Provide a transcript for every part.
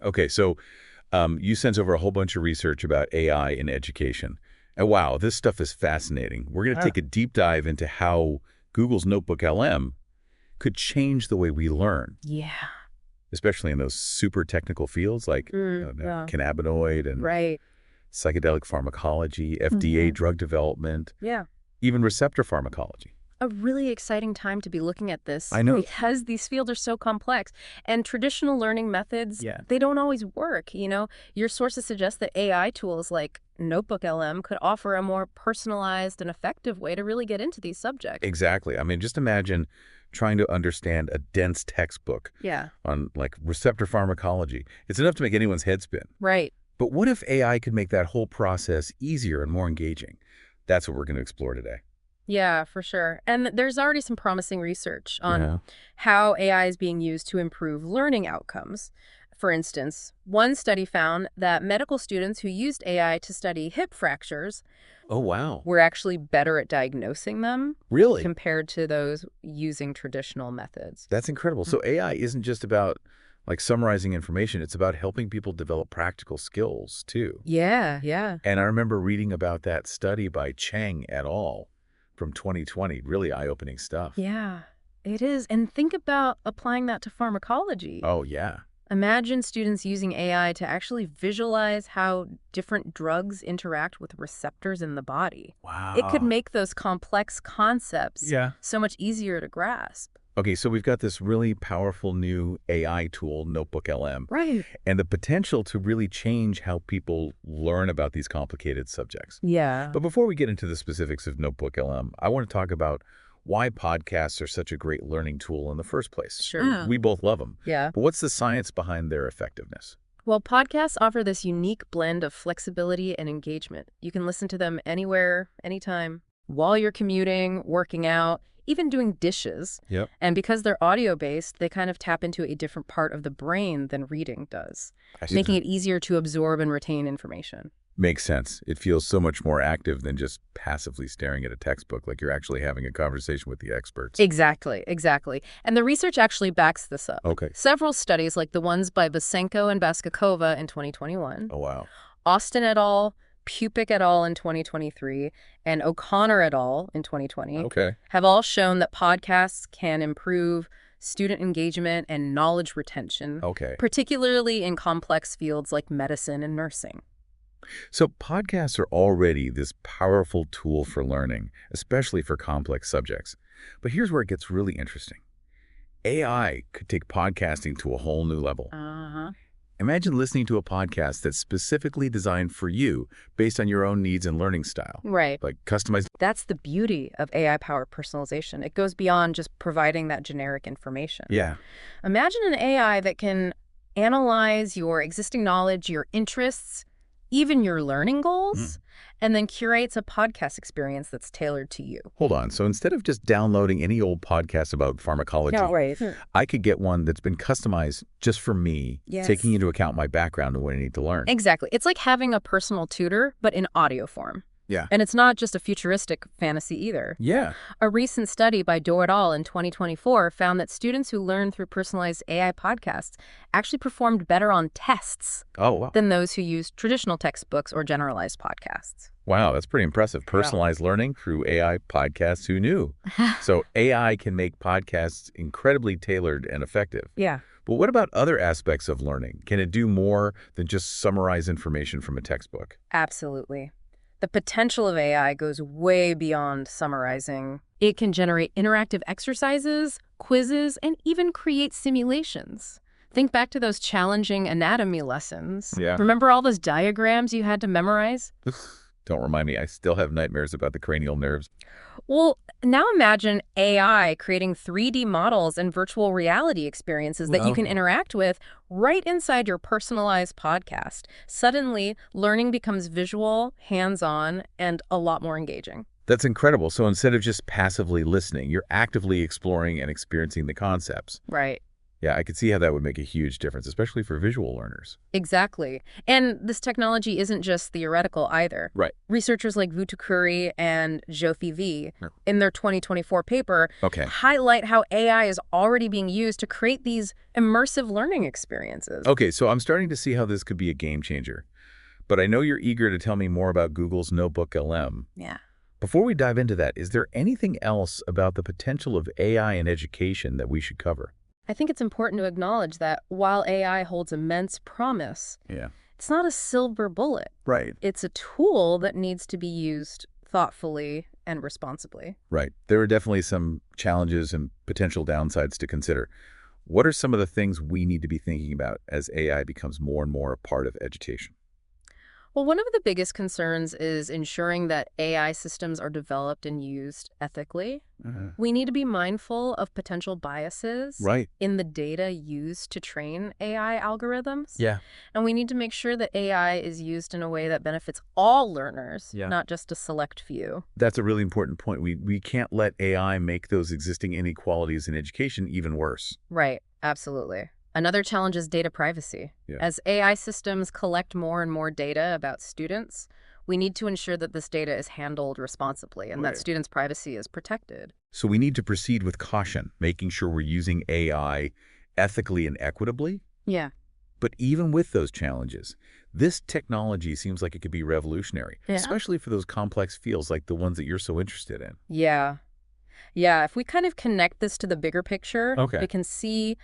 Okay, so you sent over a whole bunch of research about AI in education. And wow, this stuff is fascinating. We're going to take a deep dive into how Google's Notebook LM could change the way we learn, Yeah. especially in those super technical fields like Yeah. cannabinoid and Right. psychedelic pharmacology, FDA drug development, Yeah. even receptor pharmacology. A really exciting time to be looking at this I know. because these fields are so complex and traditional learning methods, they don't always work. Your sources suggest that AI tools like Notebook LM could offer a more personalized and effective way to really get into these subjects. Exactly. I mean, just imagine trying to understand a dense textbook Yeah. on like receptor pharmacology. It's enough to make anyone's head spin. Right. But what if AI could make that whole process easier and more engaging? That's what we're going to explore today. Yeah, for sure. And there's already some promising research on Yeah. how AI is being used to improve learning outcomes. For instance, one study found that medical students who used AI to study hip fractures Oh, wow. were actually better at diagnosing them Really? compared to those using traditional methods. That's incredible. So AI isn't just about like summarizing information. It's about helping people develop practical skills too. Yeah, yeah. And I remember reading about that study by Chang et al. From 2020. Really eye-opening stuff. Yeah, it is. And think about applying that to pharmacology. Oh, yeah. Imagine students using AI to actually visualize how different drugs interact with receptors in the body. Wow. It could make those complex concepts Yeah. so much easier to grasp. Okay, so we've got this really powerful new AI tool, Notebook LM, Right. and the potential to really change how people learn about these complicated subjects. Yeah. But before we get into the specifics of Notebook LM, I want to talk about why podcasts are such a great learning tool in the first place. Sure. We both love them. Yeah. But what's the science behind their effectiveness? Well, podcasts offer this unique blend of flexibility and engagement. You can listen to them anywhere, anytime, while you're commuting, working out, even doing dishes. Yep. And because they're audio-based, they kind of tap into a different part of the brain than reading does, making it easier to absorb and retain information. Makes sense. It feels so much more active than just passively staring at a textbook, like you're actually having a conversation with the experts. Exactly, exactly. And the research actually backs this up. Okay. Several studies, like the ones by Vasenko and Baskakova in 2021, Oh, wow. Austin et al., Pupic et al. In 2023, and O'Connor et al. In 2020, Okay. have all shown that podcasts can improve student engagement and knowledge retention, Okay. particularly in complex fields like medicine and nursing. So podcasts are already this powerful tool for learning, especially for complex subjects. But here's where it gets really interesting. AI could take podcasting to a whole new level. Uh-huh. Imagine listening to a podcast that's specifically designed for you based on your own needs and learning style. Right. Like customized. That's the beauty of AI-powered personalization. It goes beyond just providing that generic information. Yeah. Imagine an AI that can analyze your existing knowledge, your interests, even your learning goals, and then curates a podcast experience that's tailored to you. Hold on. So instead of just downloading any old podcast about pharmacology, right. I could get one that's been customized just for me, Yes. taking into account my background and what I need to learn. Exactly. It's like having a personal tutor, but in audio form. Yeah. And it's not just a futuristic fantasy either. Yeah. A recent study by Doe et al. In 2024 found that students who learned through personalized AI podcasts actually performed better on tests Oh, wow. than those who used traditional textbooks or generalized podcasts. Wow, that's pretty impressive. Personalized learning through AI podcasts. Who knew? So AI can make podcasts incredibly tailored and effective. Yeah. But what about other aspects of learning? Can it do more than just summarize information from a textbook? Absolutely. The potential of AI goes way beyond summarizing. It can generate interactive exercises, quizzes, and even create simulations. Think back to those challenging anatomy lessons. Yeah. Remember all those diagrams you had to memorize? Don't remind me. I still have nightmares about the cranial nerves. Well, now imagine AI creating 3D models and virtual reality experiences that you can interact with right inside your personalized podcast. Suddenly, learning becomes visual, hands-on, and a lot more engaging. That's incredible. So instead of just passively listening, you're actively exploring and experiencing the concepts. Right. Yeah, I could see how that would make a huge difference, especially for visual learners. Exactly. And this technology isn't just theoretical either. Right. Researchers like Vutukuri and Jyothi V, Yeah. in their 2024 paper, Okay. highlight how AI is already being used to create these immersive learning experiences. Okay, so I'm starting to see how this could be a game changer. But I know you're eager to tell me more about Google's Notebook LM. Yeah. Before we dive into that, is there anything else about the potential of AI in education that we should cover? I think it's important to acknowledge that while AI holds immense promise, Yeah. it's not a silver bullet. Right. It's a tool that needs to be used thoughtfully and responsibly. Right. There are definitely some challenges and potential downsides to consider. What are some of the things we need to be thinking about as AI becomes more and more a part of education? Well, one of the biggest concerns is ensuring that AI systems are developed and used ethically. We need to be mindful of potential biases Right. in the data used to train AI algorithms. Yeah. And we need to make sure that AI is used in a way that benefits all learners, Yeah. not just a select few. That's a really important point. We can't let AI make those existing inequalities in education even worse. Right, absolutely. Another challenge is data privacy. Yeah. As AI systems collect more and more data about students, we need to ensure that this data is handled responsibly and that Right. students' privacy is protected. So we need to proceed with caution, making sure we're using AI ethically and equitably. Yeah. But even with those challenges, this technology seems like it could be revolutionary, Yeah. especially for those complex fields like the ones that you're so interested in. Yeah. Yeah, if we kind of connect this to the bigger picture, Okay. we can see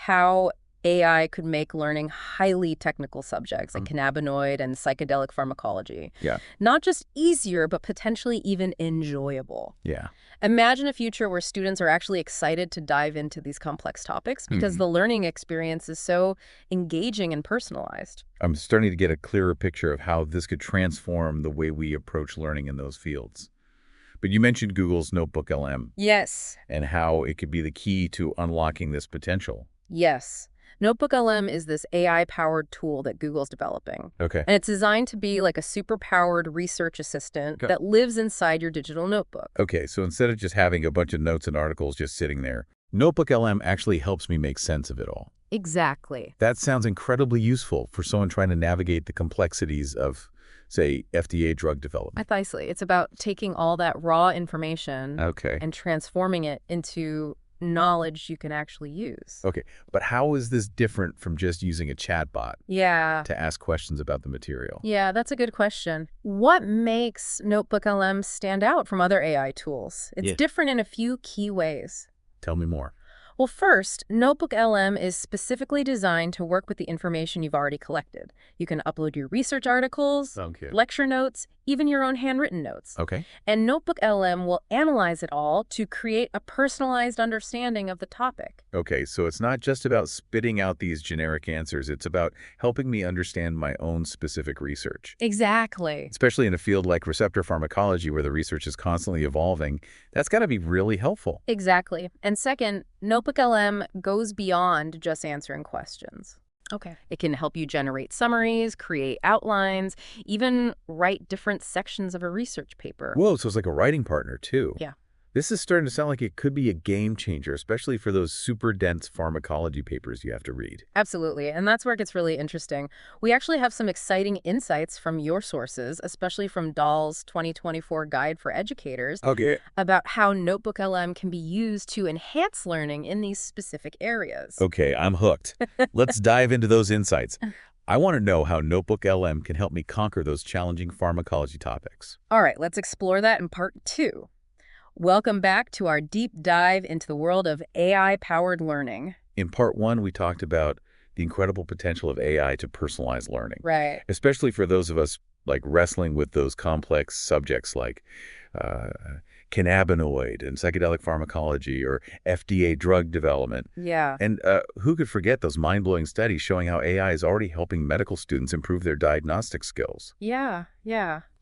how AI could make learning highly technical subjects like cannabinoid and psychedelic pharmacology Yeah. not just easier, but potentially even enjoyable. Yeah. Imagine a future where students are actually excited to dive into these complex topics because the learning experience is so engaging and personalized. I'm starting to get a clearer picture of how this could transform the way we approach learning in those fields. But you mentioned Google's Notebook LM Yes. and how it could be the key to unlocking this potential. Yes. Notebook LM is this AI-powered tool that Google's developing. Okay. And it's designed to be like a super-powered research assistant Okay. that lives inside your digital notebook. Okay, so instead of just having a bunch of notes and articles just sitting there, Notebook LM actually helps me make sense of it all. Exactly. That sounds incredibly useful for someone trying to navigate the complexities of, say, FDA drug development. Precisely. It's about taking all that raw information Okay. and transforming it into knowledge you can actually use. Okay, but how is this different from just using a chatbot Yeah. to ask questions about the material? Yeah, that's a good question. What makes Notebook LM stand out from other AI tools? It's Yeah. different in a few key ways. Tell me more. Well, first, Notebook LM is specifically designed to work with the information you've already collected. You can upload your research articles, Okay. lecture notes, even your own handwritten notes. Okay. And Notebook LM will analyze it all to create a personalized understanding of the topic. Okay, so it's not just about spitting out these generic answers. It's about helping me understand my own specific research. Exactly. Especially in a field like receptor pharmacology where the research is constantly evolving, that's got to be really helpful. Exactly. And second, Notebook LM goes beyond just answering questions. Okay. It can help you generate summaries, create outlines, even write different sections of a research paper. Whoa, so it's like a writing partner too. Yeah. This is starting to sound like it could be a game changer, especially for those super dense pharmacology papers you have to read. Absolutely. And that's where it gets really interesting. We actually have some exciting insights from your sources, especially from Dahl's 2024 Guide for Educators, Okay. about how Notebook LM can be used to enhance learning in these specific areas. Okay, I'm hooked. Let's dive into those insights. I want to know how Notebook LM can help me conquer those challenging pharmacology topics. All right, let's explore that in part 2. Welcome back to our deep dive into the world of AI-powered learning. In part 1, we talked about the incredible potential of AI to personalize learning, Right. especially for those of us like wrestling with those complex subjects like cannabinoid and psychedelic pharmacology or FDA drug development. Yeah. And who could forget those mind-blowing studies showing how AI is already helping medical students improve their diagnostic skills? Yeah.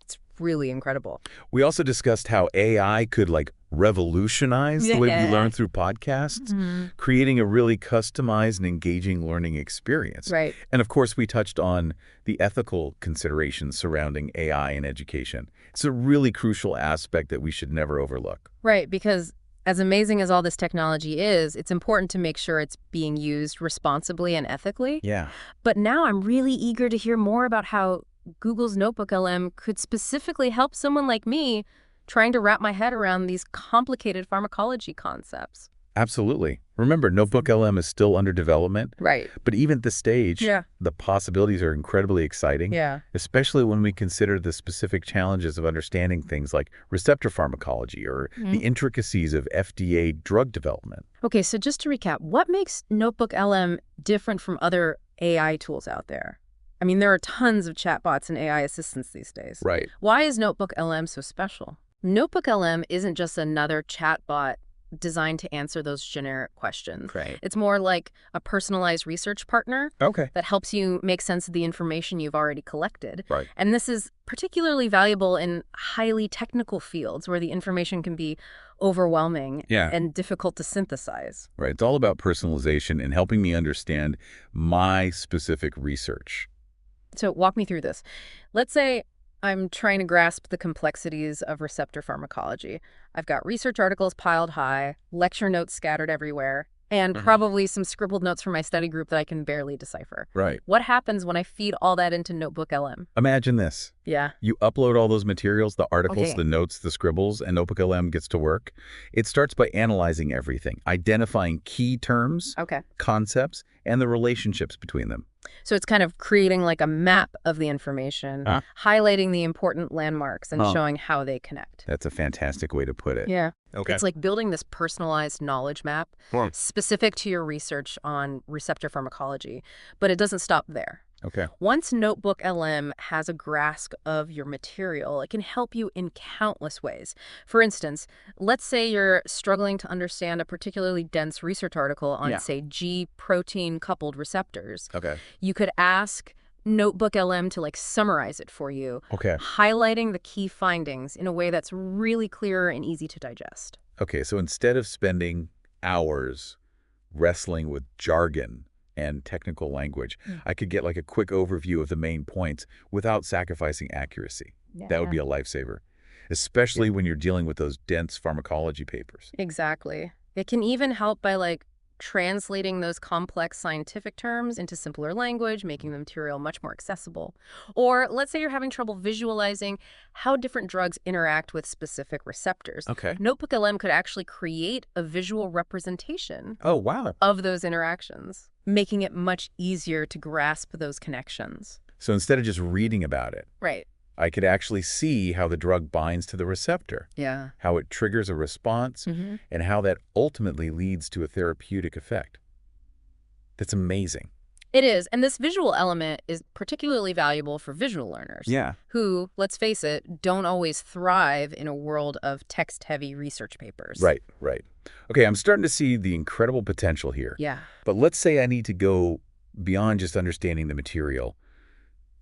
It's really incredible. We also discussed how AI could like revolutionize the way we learn through podcasts, creating a really customized and engaging learning experience. Right. And of course, we touched on the ethical considerations surrounding AI in education. It's a really crucial aspect that we should never overlook. Right, because As amazing as all this technology is, it's important to make sure it's being used responsibly and ethically. Yeah. But now I'm really eager to hear more about how Google's Notebook LM could specifically help someone like me trying to wrap my head around these complicated pharmacology concepts. Absolutely. Remember, Notebook LM is still under development. Right. But even at this stage, Yeah. the possibilities are incredibly exciting. Yeah. Especially when we consider the specific challenges of understanding things like receptor pharmacology or the intricacies of FDA drug development. Okay, so just to recap, what makes Notebook LM different from other AI tools out there? I mean, there are tons of chatbots and AI assistants these days. Right. Why is Notebook LM so special? Notebook LM isn't just another chatbot designed to answer those generic questions. Right. It's more like a personalized research partner Okay. that helps you make sense of the information you've already collected. Right. And this is particularly valuable in highly technical fields where the information can be overwhelming and difficult to synthesize. Right. It's all about personalization and helping me understand my specific research. So walk me through this. Let's say I'm trying to grasp the complexities of receptor pharmacology. I've got research articles piled high, lecture notes scattered everywhere, and probably some scribbled notes from my study group that I can barely decipher. Right. What happens when I feed all that into Notebook LM? Imagine this. Yeah. You upload all those materials, the articles, the notes, the scribbles, and Notebook LM gets to work. It starts by analyzing everything, identifying key terms, concepts, and the relationships between them. So it's kind of creating like a map of the information, highlighting the important landmarks and showing how they connect. That's a fantastic way to put it. Yeah. Okay. It's like building this personalized knowledge map specific to your research on receptor pharmacology, but it doesn't stop there. Okay. Once Notebook LM has a grasp of your material, it can help you in countless ways. For instance, let's say you're struggling to understand a particularly dense research article on, say, G protein-coupled receptors. Okay. You could ask Notebook LM to summarize it for you, highlighting the key findings in a way that's really clear and easy to digest. Okay, so instead of spending hours wrestling with jargon and technical language, I could get a quick overview of the main points without sacrificing accuracy. That would be a lifesaver, especially when you're dealing with those dense pharmacology papers. Exactly. It can even help by translating those complex scientific terms into simpler language, making the material much more accessible. Or let's say you're having trouble visualizing how different drugs interact with specific receptors. Okay. Notebook LM could actually create a visual representation of those interactions, making it much easier to grasp those connections. So instead of just reading about it, I could actually see how the drug binds to the receptor, how it triggers a response, and how that ultimately leads to a therapeutic effect. That's amazing. It is, and this visual element is particularly valuable for visual learners who, let's face it, don't always thrive in a world of text-heavy research papers. Right. Okay, I'm starting to see the incredible potential here. Yeah. But let's say I need to go beyond just understanding the material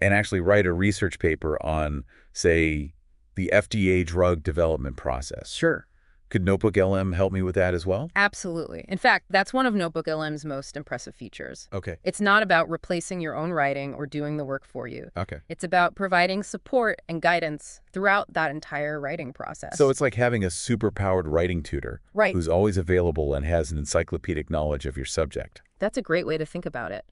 and actually write a research paper on, say, the FDA drug development process. Sure. Could Notebook LM help me with that as well? Absolutely. In fact, that's one of Notebook LM's most impressive features. Okay. It's not about replacing your own writing or doing the work for you. Okay. It's about providing support and guidance throughout that entire writing process. So it's like having a super-powered writing tutor who's always available and has an encyclopedic knowledge of your subject. That's a great way to think about it.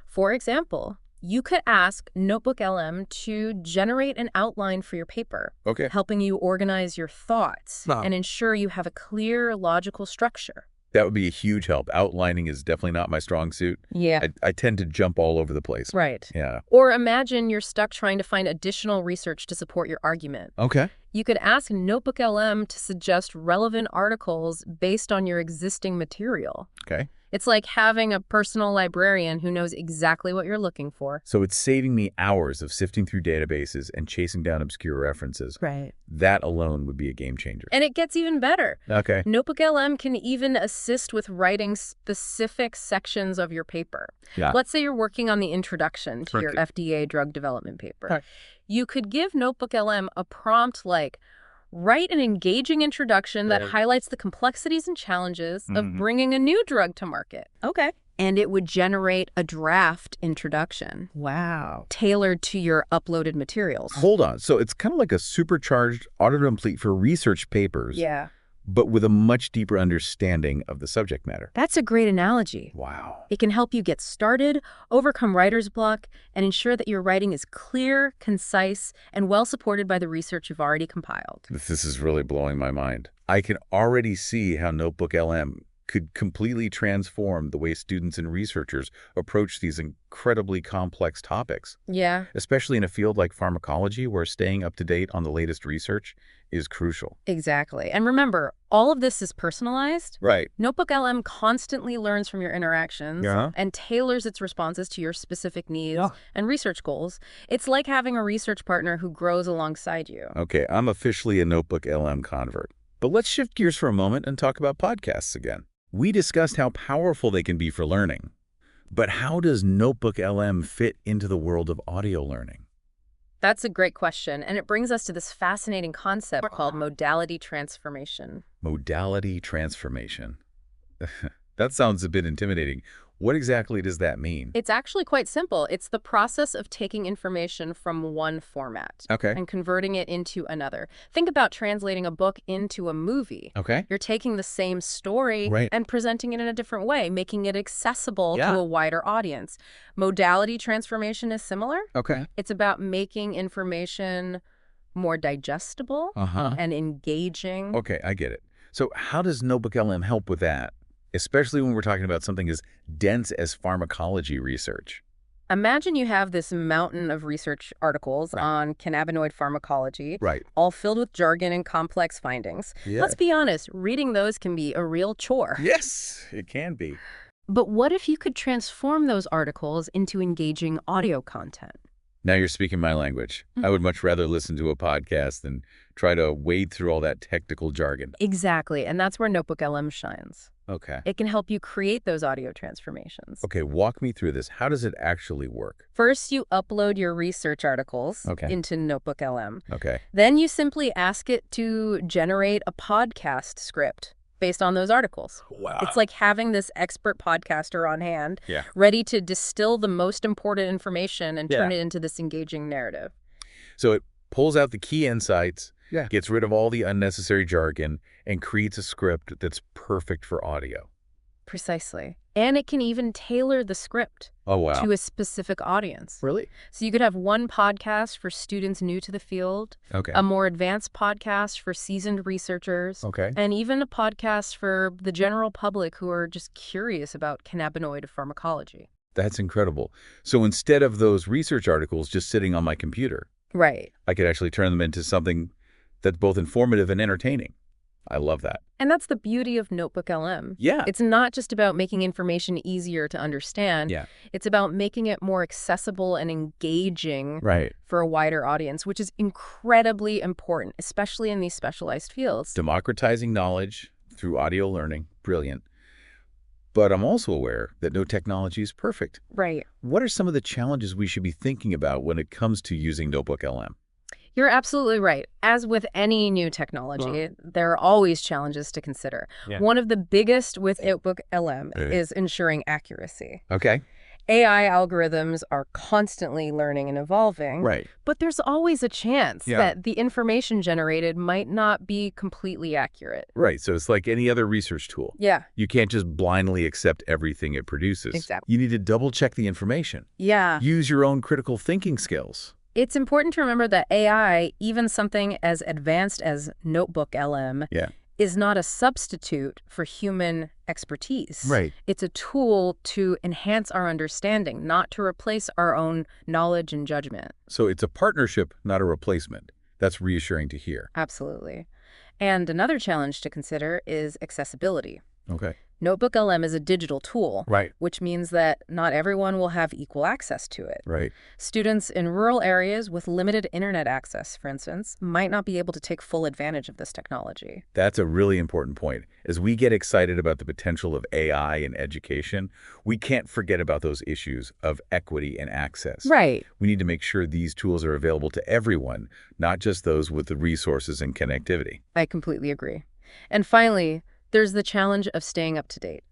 For example, you could ask Notebook LM to generate an outline for your paper, helping you organize your thoughts and ensure you have a clear, logical structure. That would be a huge help. Outlining is definitely not my strong suit. Yeah. I tend to jump all over the place. Right. Yeah. Or imagine you're stuck trying to find additional research to support your argument. Okay. You could ask Notebook LM to suggest relevant articles based on your existing material. Okay. It's like having a personal librarian who knows exactly what you're looking for. So it's saving me hours of sifting through databases and chasing down obscure references. Right. That alone would be a game changer. And it gets even better. Okay. Notebook LM can even assist with writing specific sections of your paper. Yeah. Let's say you're working on the introduction to your FDA drug development paper. Right. You could give Notebook LM a prompt like, write an engaging introduction that highlights the complexities and challenges of bringing a new drug to market. Okay. And it would generate a draft introduction. Wow. Tailored to your uploaded materials. Hold on. So it's kind of like a supercharged autocomplete for research papers. Yeah. but with a much deeper understanding of the subject matter. That's a great analogy. Wow. It can help you get started, overcome writer's block, and ensure that your writing is clear, concise, and well supported by the research you've already compiled. This is really blowing my mind. I can already see how Notebook LM could completely transform the way students and researchers approach these incredibly complex topics. Yeah. Especially in a field like pharmacology, where staying up to date on the latest research is crucial. Exactly. And remember, all of this is personalized. Right. Notebook LM constantly learns from your interactions Yeah. and tailors its responses to your specific needs and research goals. It's like having a research partner who grows alongside you. Okay, I'm officially a Notebook LM convert. But let's shift gears for a moment and talk about podcasts again. We discussed how powerful they can be for learning. But how does Notebook LM fit into the world of audio learning? That's a great question, and it brings us to this fascinating concept called modality transformation. Modality transformation. That sounds a bit intimidating. What exactly does that mean? It's actually quite simple. It's the process of taking information from one format and converting it into another. Think about translating a book into a movie. You're taking the same story and presenting it in a different way, making it accessible to a wider audience. Modality transformation is similar. It's about making information more digestible and engaging. Okay, I get it. So how does Notebook LM help with that? Especially when we're talking about something as dense as pharmacology research. Imagine you have this mountain of research articles on cannabinoid pharmacology, all filled with jargon and complex findings. Let's be honest, reading those can be a real chore. Yes, it can be. But what if you could transform those articles into engaging audio content? Now you're speaking my language. I would much rather listen to a podcast than try to wade through all that technical jargon. Exactly, and that's where Notebook LM shines. Okay. It can help you create those audio transformations. Okay, walk me through this. How does it actually work? First, you upload your research articles into Notebook LM. Okay. Then you simply ask it to generate a podcast script based on those articles. Wow. It's like having this expert podcaster on hand, ready to distill the most important information and turn it into this engaging narrative. So it pulls out the key insights, gets rid of all the unnecessary jargon, and creates a script that's perfect for audio. Precisely. And it can even tailor the script to a specific audience. Really? So you could have one podcast for students new to the field, a more advanced podcast for seasoned researchers, and even a podcast for the general public who are just curious about cannabinoid pharmacology. That's incredible. So instead of those research articles just sitting on my computer, I could actually turn them into something that's both informative and entertaining. I love that. And that's the beauty of Notebook LM. It's not just about making information easier to understand. It's about making it more accessible and engaging for a wider audience, which is incredibly important, especially in these specialized fields. Democratizing knowledge through audio learning. Brilliant. But I'm also aware that no technology is perfect. What are some of the challenges we should be thinking about when it comes to using Notebook LM? You're absolutely right. As with any new technology, there are always challenges to consider. One of the biggest with Notebook LM is ensuring accuracy. AI algorithms are constantly learning and evolving, but there's always a chance that the information generated might not be completely accurate. So it's like any other research tool. You can't just blindly accept everything it produces. You need to double-check the information. Use your own critical thinking skills. It's important to remember that AI, even something as advanced as Notebook LM, is not a substitute for human expertise. It's a tool to enhance our understanding, not to replace our own knowledge and judgment. So it's a partnership, not a replacement. That's reassuring to hear. Absolutely. And another challenge to consider is accessibility. Notebook LM is a digital tool, which means that not everyone will have equal access to it. Students in rural areas with limited internet access, for instance, might not be able to take full advantage of this technology. That's a really important point. As we get excited about the potential of AI in education, we can't forget about those issues of equity and access. We need to make sure these tools are available to everyone, not just those with the resources and connectivity. I completely agree. And finally, there's the challenge of staying up to date.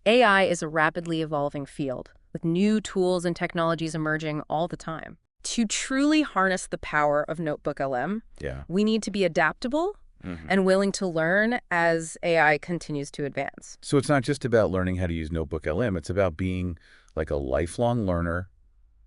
AI is a rapidly evolving field, with new tools and technologies emerging all the time. To truly harness the power of Notebook LM, we need to be adaptable, and willing to learn as AI continues to advance. So it's not just about learning how to use Notebook LM. It's about being like a lifelong learner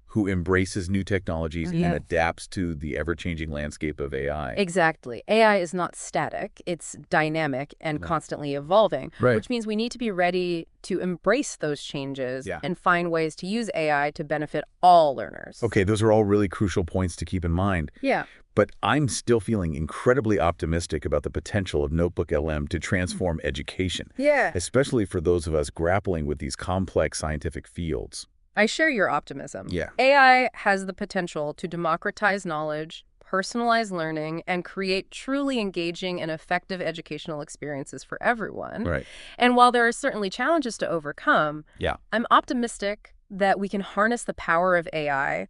who embraces new technologies and adapts to the ever-changing landscape of AI. Exactly. AI is not static. It's dynamic and constantly evolving, which means we need to be ready to embrace those changes and find ways to use AI to benefit all learners. Okay, those are all really crucial points to keep in mind. Yeah. But I'm still feeling incredibly optimistic about the potential of Notebook LM to transform education, especially for those of us grappling with these complex scientific fields. I share your optimism. Yeah. AI has the potential to democratize knowledge, personalize learning, and create truly engaging and effective educational experiences for everyone. Right. And while there are certainly challenges to overcome, I'm optimistic that we can harness the power of AI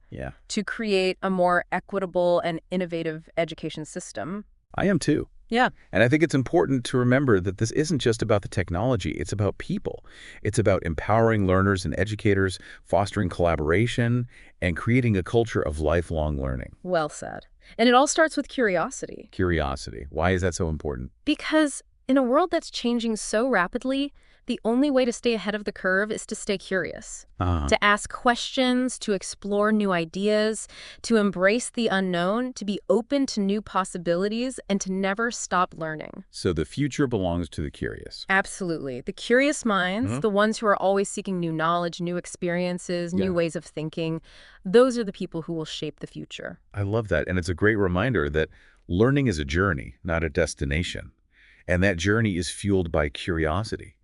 to create a more equitable and innovative education system. I am too. Yeah. And I think it's important to remember that this isn't just about the technology, it's about people. It's about empowering learners and educators, fostering collaboration, and creating a culture of lifelong learning. Well said. And it all starts with curiosity. Curiosity. Why is that so important? Because in a world that's changing so rapidly, the only way to stay ahead of the curve is to stay curious, to ask questions, to explore new ideas, to embrace the unknown, to be open to new possibilities, and to never stop learning. So the future belongs to the curious. Absolutely. The curious minds, the ones who are always seeking new knowledge, new experiences, new ways of thinking, those are the people who will shape the future. I love that. And it's a great reminder that learning is a journey, not a destination. And that journey is fueled by curiosity.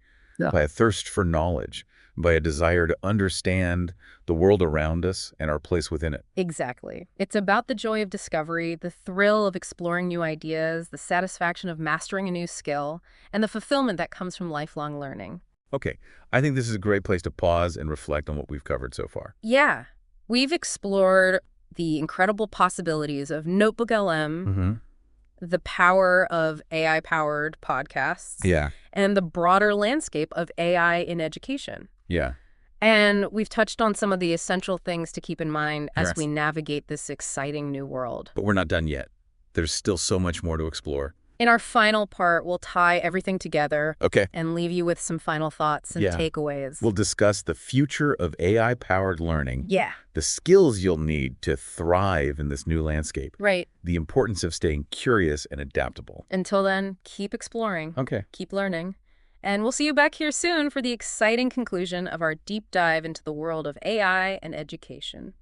By a thirst for knowledge, by a desire to understand the world around us and our place within it. Exactly. It's about the joy of discovery, the thrill of exploring new ideas, the satisfaction of mastering a new skill, and the fulfillment that comes from lifelong learning. Okay, I think this is a great place to pause and reflect on what we've covered so far. Yeah. We've explored the incredible possibilities of Notebook LM, the power of AI-powered podcasts, and the broader landscape of AI in education. And we've touched on some of the essential things to keep in mind as we navigate this exciting new world. But we're not done yet. There's still so much more to explore. In our final part, we'll tie everything together and leave you with some final thoughts and takeaways. We'll discuss the future of AI-powered learning, the skills you'll need to thrive in this new landscape, the importance of staying curious and adaptable. Until then, keep exploring, keep learning, and we'll see you back here soon for the exciting conclusion of our deep dive into the world of AI and education.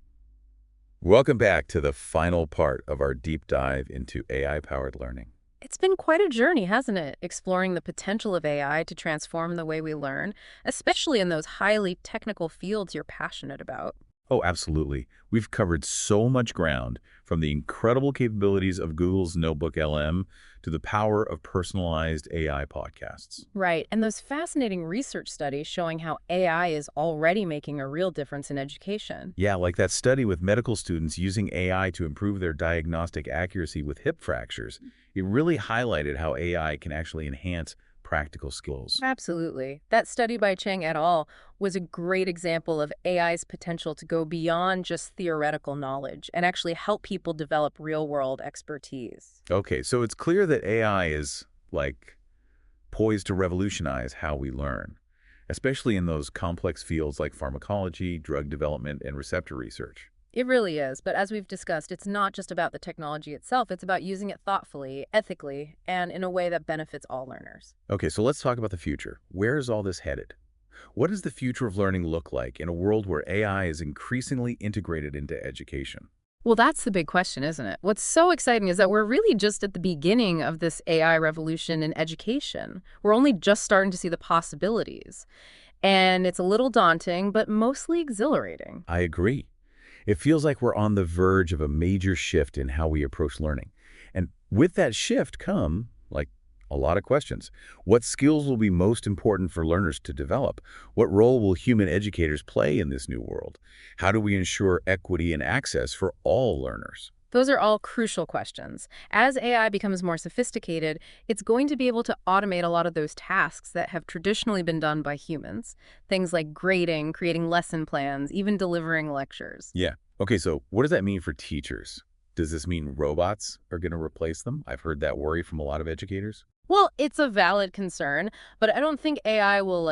Welcome back to the final part of our deep dive into AI-powered learning. It's been quite a journey, hasn't it? Exploring the potential of AI to transform the way we learn, especially in those highly technical fields you're passionate about. Oh, absolutely. We've covered so much ground, from the incredible capabilities of Google's Notebook LM to the power of personalized AI podcasts. Right, and those fascinating research studies showing how AI is already making a real difference in education. Yeah, like that study with medical students using AI to improve their diagnostic accuracy with hip fractures. It really highlighted how AI can actually enhance practical skills. Absolutely. That study by Chang et al. Was a great example of AI's potential to go beyond just theoretical knowledge and actually help people develop real-world expertise. Okay, so it's clear that AI is, poised to revolutionize how we learn, especially in those complex fields like pharmacology, drug development, and receptor research. It really is, but as we've discussed, it's not just about the technology itself, it's about using it thoughtfully, ethically, and in a way that benefits all learners. Okay, so let's talk about the future. Where is all this headed? What does the future of learning look like in a world where AI is increasingly integrated into education? Well, that's the big question, isn't it? What's so exciting is that we're really just at the beginning of this AI revolution in education. We're only just starting to see the possibilities. And it's a little daunting, but mostly exhilarating. I agree. It feels like we're on the verge of a major shift in how we approach learning. And with that shift come, a lot of questions. What skills will be most important for learners to develop? What role will human educators play in this new world? How do we ensure equity and access for all learners? Those are all crucial questions. As AI becomes more sophisticated, it's going to be able to automate a lot of those tasks that have traditionally been done by humans. Things like grading, creating lesson plans, even delivering lectures. Yeah. Okay, so what does that mean for teachers? Does this mean robots are going to replace them? I've heard that worry from a lot of educators. Well, it's a valid concern, but I don't think AI will,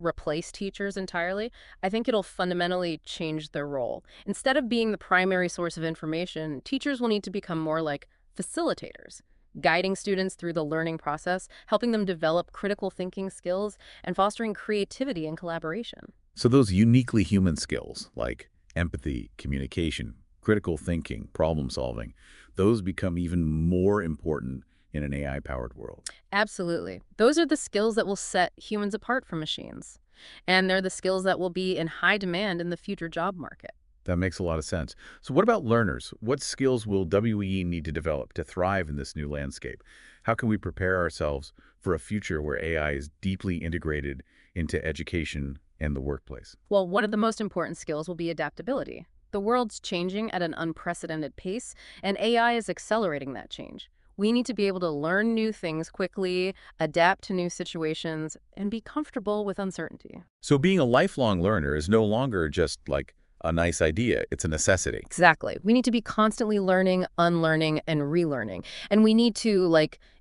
replace teachers entirely. I think it'll fundamentally change their role. Instead of being the primary source of information, teachers will need to become more like facilitators, guiding students through the learning process, helping them develop critical thinking skills, and fostering creativity and collaboration. So those uniquely human skills like empathy, communication, critical thinking, problem solving, those become even more important in an AI-powered world. Absolutely. Those are the skills that will set humans apart from machines. And they're the skills that will be in high demand in the future job market. That makes a lot of sense. So what about learners? What skills will WEE need to develop to thrive in this new landscape? How can we prepare ourselves for a future where AI is deeply integrated into education and the workplace? Well, one of the most important skills will be adaptability. The world's changing at an unprecedented pace, and AI is accelerating that change. We need to be able to learn new things quickly, adapt to new situations, and be comfortable with uncertainty. So being a lifelong learner is no longer just like a nice idea. It's a necessity. Exactly. We need to be constantly learning, unlearning, and relearning. And we need to,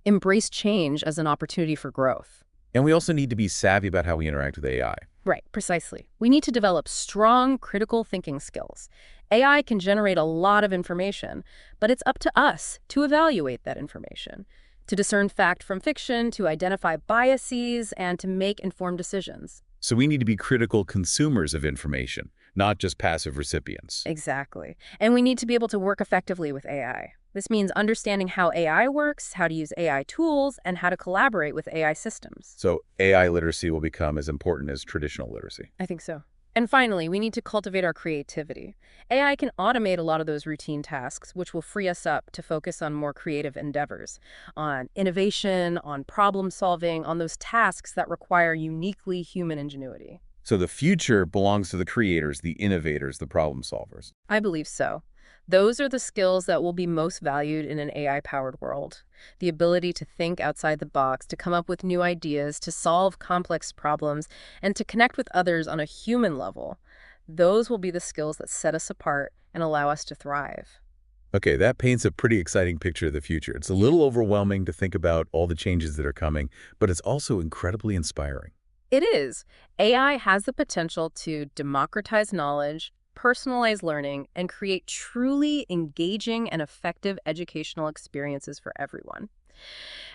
embrace change as an opportunity for growth. And we also need to be savvy about how we interact with AI. Right, precisely. We need to develop strong critical thinking skills. AI can generate a lot of information, but it's up to us to evaluate that information, to discern fact from fiction, to identify biases, and to make informed decisions. So we need to be critical consumers of information, not just passive recipients. Exactly. And we need to be able to work effectively with AI. This means understanding how AI works, how to use AI tools, and how to collaborate with AI systems. So AI literacy will become as important as traditional literacy. I think so. And finally, we need to cultivate our creativity. AI can automate a lot of those routine tasks, which will free us up to focus on more creative endeavors, on innovation, on problem solving, on those tasks that require uniquely human ingenuity. So the future belongs to the creators, the innovators, the problem solvers. I believe so. Those are the skills that will be most valued in an AI-powered world. The ability to think outside the box, to come up with new ideas, to solve complex problems, and to connect with others on a human level. Those will be the skills that set us apart and allow us to thrive. Okay, that paints a pretty exciting picture of the future. It's a little overwhelming to think about all the changes that are coming, but it's also incredibly inspiring. It is. AI has the potential to democratize knowledge, personalize learning, and create truly engaging and effective educational experiences for everyone.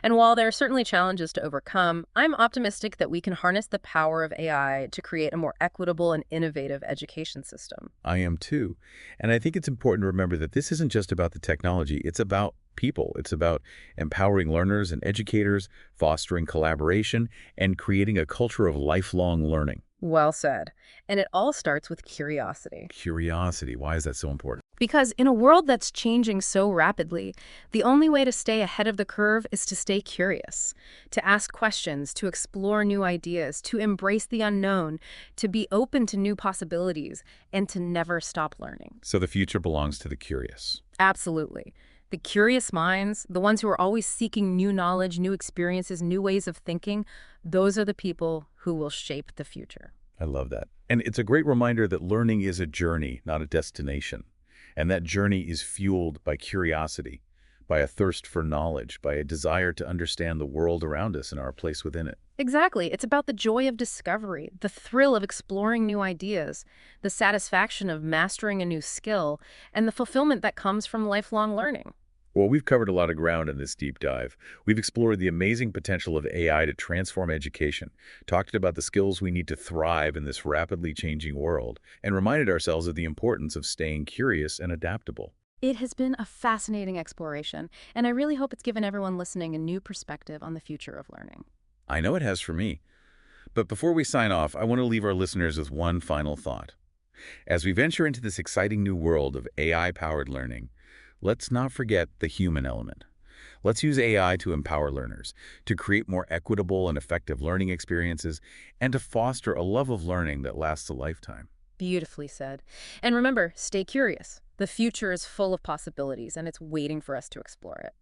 And while there are certainly challenges to overcome, I'm optimistic that we can harness the power of AI to create a more equitable and innovative education system. I am too. And I think it's important to remember that this isn't just about the technology, it's about people. It's about empowering learners and educators, fostering collaboration, and creating a culture of lifelong learning. Well said. And it all starts with curiosity. Curiosity, why is that so important? Because in a world that's changing so rapidly, the only way to stay ahead of the curve is to stay curious, to ask questions, to explore new ideas, to embrace the unknown, to be open to new possibilities, and to never stop learning. So the future belongs to the curious. Absolutely. The curious minds, the ones who are always seeking new knowledge, new experiences, new ways of thinking, those are the people who will shape the future. I love that. And it's a great reminder that learning is a journey, not a destination. And that journey is fueled by curiosity, by a thirst for knowledge, by a desire to understand the world around us and our place within it. Exactly. It's about the joy of discovery, the thrill of exploring new ideas, the satisfaction of mastering a new skill, and the fulfillment that comes from lifelong learning. Well, we've covered a lot of ground in this deep dive. We've explored the amazing potential of AI to transform education, talked about the skills we need to thrive in this rapidly changing world, and reminded ourselves of the importance of staying curious and adaptable. It has been a fascinating exploration, and I really hope it's given everyone listening a new perspective on the future of learning. I know it has for me. But before we sign off, I want to leave our listeners with one final thought. As we venture into this exciting new world of AI-powered learning, let's not forget the human element. Let's use AI to empower learners, to create more equitable and effective learning experiences, and to foster a love of learning that lasts a lifetime. Beautifully said. And remember, stay curious. The future is full of possibilities, and it's waiting for us to explore it.